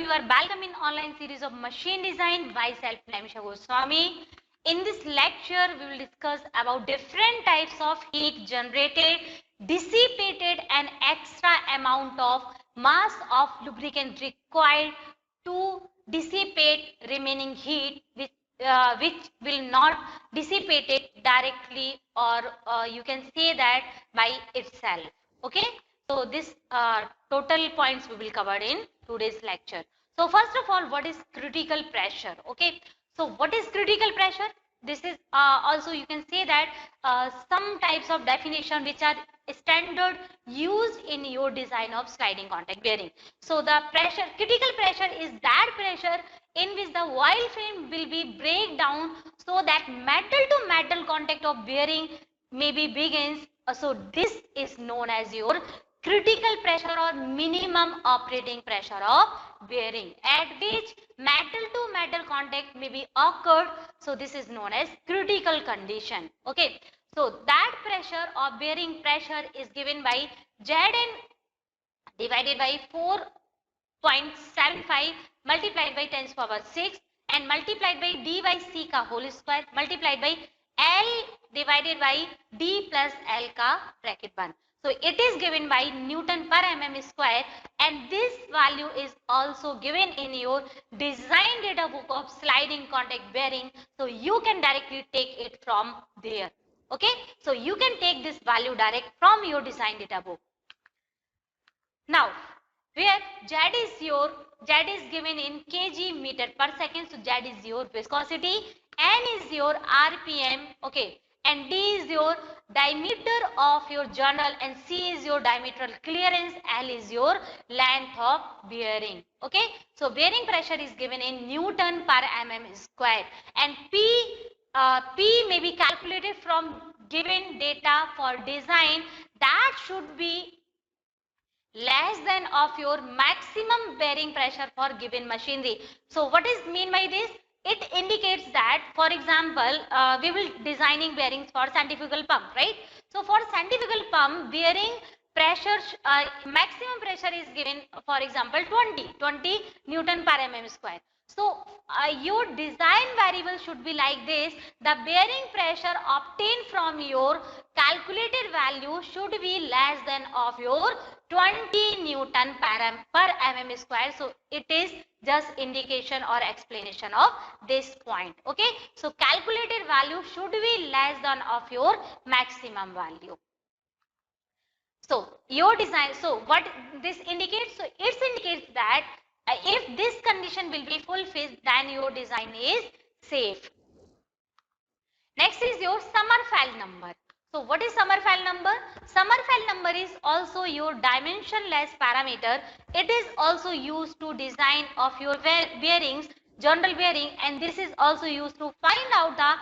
you are welcome in online series of machine design. Myself, Namisha Goswami. In this lecture, we will discuss about different types of heat generated, dissipated, and extra amount of mass of lubricant required to dissipate remaining heat, which will not dissipate it directly, or you can say that by itself. Okay. So this total points we will cover in today's lecture. So first of all, what is critical pressure? Okay. So what is critical pressure? This is also you can say that some types of definition which are standard used in your design of sliding contact bearing. So the pressure, critical pressure is that pressure in which the oil film will be break down so that metal to metal contact of bearing maybe begins. So this is known as your critical pressure or minimum operating pressure of bearing at which metal to metal contact may be occurred. So this is known as critical condition. Okay. So that pressure or bearing pressure is given by Zn divided by 4.75 multiplied by 10 to the power 6 and multiplied by d by c ka whole square multiplied by L divided by d plus L ka bracket 1. So it is given by Newton per mm square, and this value is also given in your design data book of sliding contact bearing. So you can directly take it from there. Okay. So you can take this value direct from your design data book. Now, where Z is given in kg meter per second. So Z is your viscosity, N is your RPM, okay, and D is your diameter of your journal, and C is your diametral clearance, L is your length of bearing. Okay, so bearing pressure is given in Newton per mm square, and P may be calculated from given data for design that should be less than of your maximum bearing pressure for given machinery. So what is mean by this? It indicates that, for example, we will designing bearings for centrifugal pump, right? So for centrifugal pump, bearing pressure, maximum pressure is given, for example, 20 Newton per mm square. So your design variable should be like this. The bearing pressure obtained from your calculated value should be less than of your 20 Newton per mm square. So it is just indication or explanation of this point. Okay. So calculated value should be less than of your maximum value. So your design, so what this indicates? So it indicates that if this condition will be fulfilled, then your design is safe. Next is your Sommerfeld number. So what is Sommerfeld number? Sommerfeld number is also your dimensionless parameter. It is also used to design of your bearings, general bearing, and this is also used to find out the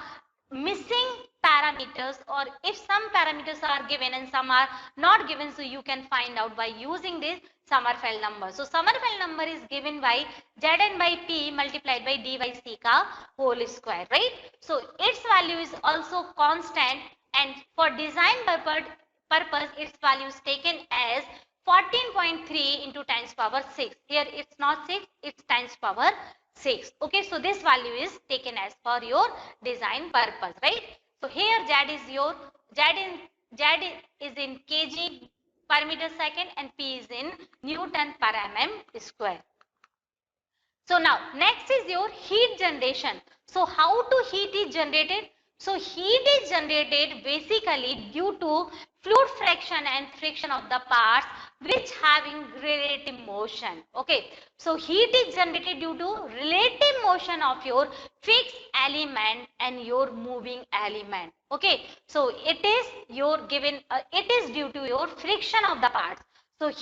missing parameters, or if some parameters are given and some are not given, so you can find out by using this Sommerfeld number. So Sommerfeld number is given by Zn by P multiplied by d by c ka whole square, right? So its value is also constant, and for design purpose its value is taken as 14.3 into 10 to the power 6. Here it's not 6, it's 10 to the power 6. Okay, so this value is taken as for your design purpose, right? So here Z is in kg per meter second and P is in Newton per mm square. So now next is your heat generation. So how to heat is generated? So heat is generated basically due to fluid friction and friction of the parts which having relative motion. Okay. So heat is generated due to relative motion of your fixed element and your moving element. Okay. So it is your given, it is due to your friction of the parts. So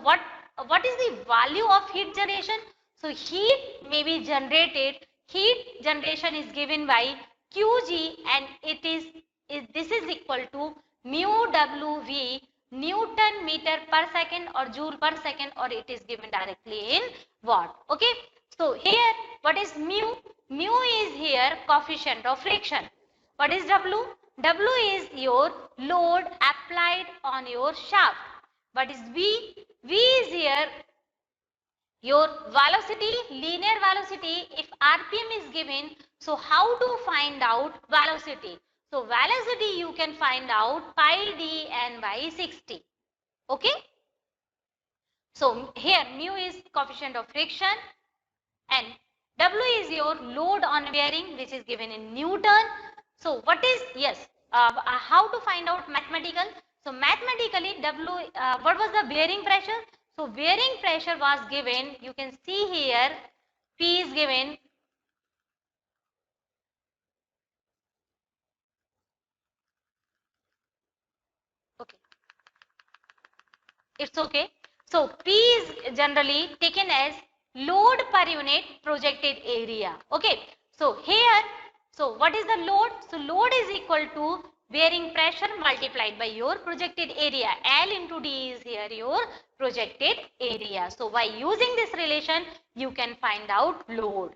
what is the value of heat generation? So heat may be generated, heat generation is given by Qg, and this is equal to mu Wv Newton meter per second or joule per second, or it is given directly in watt. Okay. So here what is mu? Mu is here coefficient of friction. What is W? W is your load applied on your shaft. What is V? V is here Your velocity, linear velocity, if RPM is given, so how to find out velocity? So velocity you can find out pi d n by 60. Okay. So here mu is coefficient of friction and W is your load on bearing, which is given in Newton. So what is, yes, how to find out mathematical? So mathematically what was the bearing pressure? So bearing pressure was given, you can see here, P is given. Okay, it's okay. So P is generally taken as load per unit projected area. Okay, so here, so what is the load? So load is equal to bearing pressure multiplied by your projected area. L into D is here your projected area. So by using this relation, you can find out load.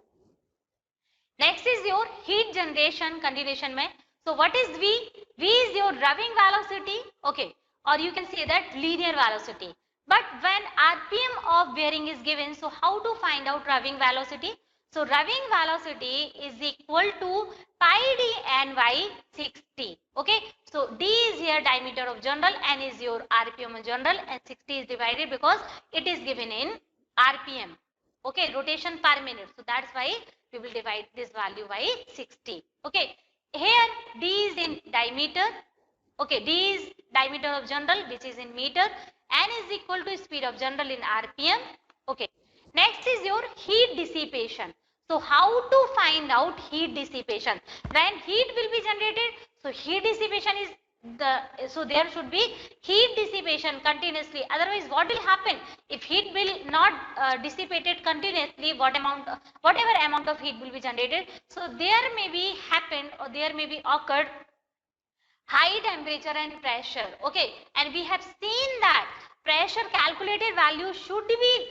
Next is your heat generation continuation mein. So what is V? V is your rubbing velocity, okay, or you can say that linear velocity. But when RPM of bearing is given, so how to find out rubbing velocity? So rubbing velocity is equal to pi d n by 60. Okay, so d is here diameter of journal, n is your RPM of journal, and 60 is divided because it is given in RPM. Okay, rotation per minute. So that's why we will divide this value by 60. Okay, here d is in diameter. Okay, d is diameter of journal, which is in meter. N is equal to speed of journal in RPM. Okay, next is your heat dissipation. So how to find out heat dissipation? When heat will be generated, so heat dissipation is so there should be heat dissipation continuously. Otherwise, what will happen if heat will not dissipated continuously? Whatever amount of heat will be generated, so there may be happen or there may be occurred high temperature and pressure. Okay, and we have seen that pressure calculated value should be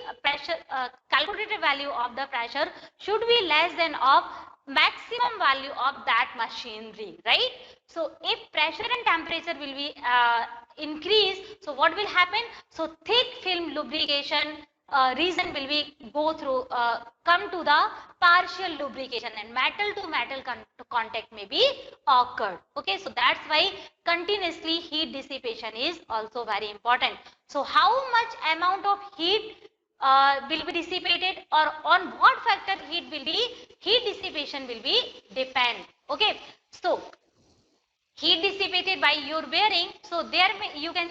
calculated value of the pressure should be less than of maximum value of that machinery, right? So if pressure and temperature will be increase, so what will happen? So thick film lubrication reason will be go through come to the partial lubrication and metal to metal contact may be occurred. Okay, so that's why continuously heat dissipation is also very important. So how much amount of heat will be dissipated, or on what factor heat dissipation will be depend. Okay, so heat dissipated by your bearing. So there you can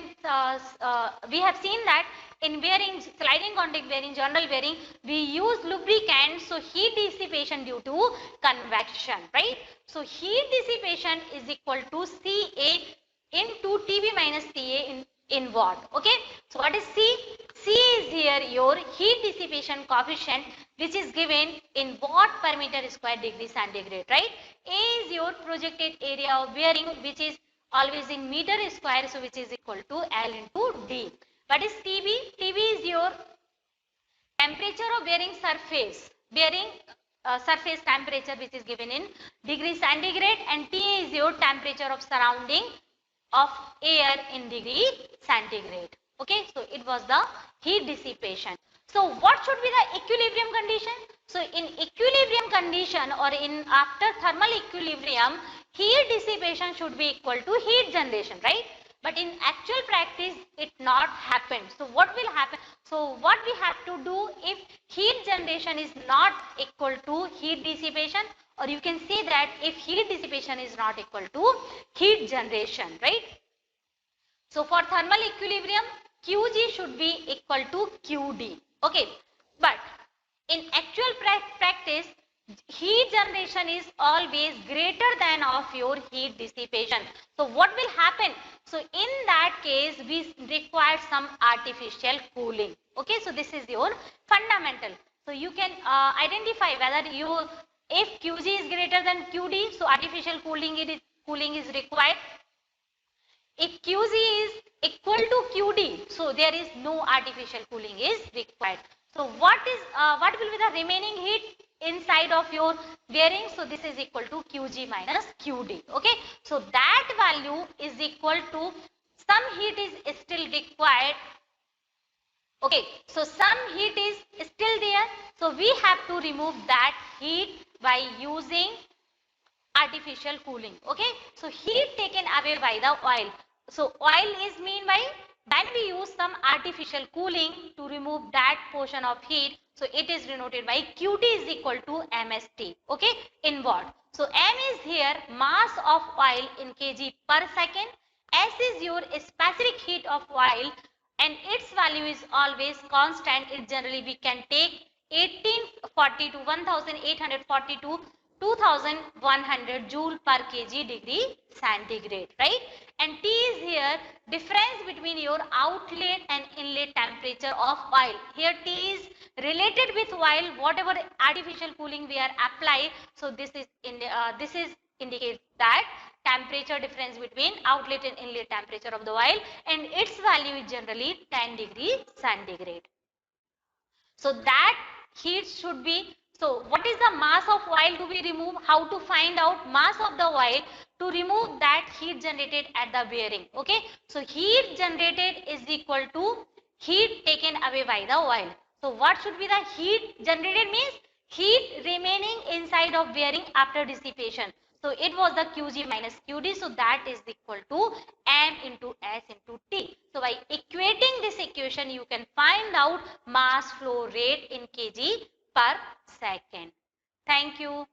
we have seen that in bearing, sliding contact bearing, journal bearing, we use lubricant. So heat dissipation due to convection, right? So heat dissipation is equal to Ca into Tb minus Ca in watt. Okay, so what is C? C is here your heat dissipation coefficient, which is given in watt per meter square degree centigrade, right? A is your projected area of bearing, which is always in meter square, so which is equal to L into D. What is Tb? Tb is your temperature of bearing surface, surface temperature, which is given in degree centigrade, and T is your temperature of surrounding of air in degree centigrade. Okay, so it was the heat dissipation. So what should be the equilibrium condition? So in equilibrium condition, or in after thermal equilibrium, heat dissipation should be equal to heat generation, right? But in actual practice, it not happened. So what will happen? So what we have to do if heat generation is not equal to heat dissipation, or you can say that if heat dissipation is not equal to heat generation, right? So for thermal equilibrium, Qg should be equal to Qd. Okay, but in actual practice, heat generation is always greater than of your heat dissipation. So what will happen? So in that case, we require some artificial cooling. Okay, so this is your fundamental. So you can identify whether if Qg is greater than Qd, so artificial cooling is required. If Qg is equal to Qd, so there is no artificial cooling is required. So what will be the remaining heat inside of your bearing? So this is equal to Qg minus Qd. Okay, so that value is equal to, some heat is still required. Okay, so some heat is still there. So we have to remove that heat by using artificial cooling. Okay, so heat taken away by the oil. So oil is mean by when we use some artificial cooling to remove that portion of heat. So it is denoted by Qt is equal to MST. Okay, in watt. So M is here mass of oil in kg per second. S is your specific heat of oil and its value is always constant. It generally we can take 1840 to 1840 to 2100 joule per kg degree centigrade, right? And T is here difference between your outlet and inlet temperature of oil. Here T is related with oil, whatever artificial cooling we are apply. So this is indicates that temperature difference between outlet and inlet temperature of the oil, and its value is generally 10 degree centigrade. So that heat should be, so what is the mass of oil to be removed? How to find out mass of the oil to remove that heat generated at the bearing? Okay, so heat generated is equal to heat taken away by the oil. So what should be the heat generated means heat remaining inside of bearing after dissipation. So it was the Qg minus Qd, so that is equal to M into S into T. So by equating this equation, you can find out mass flow rate in kg per second. Thank you.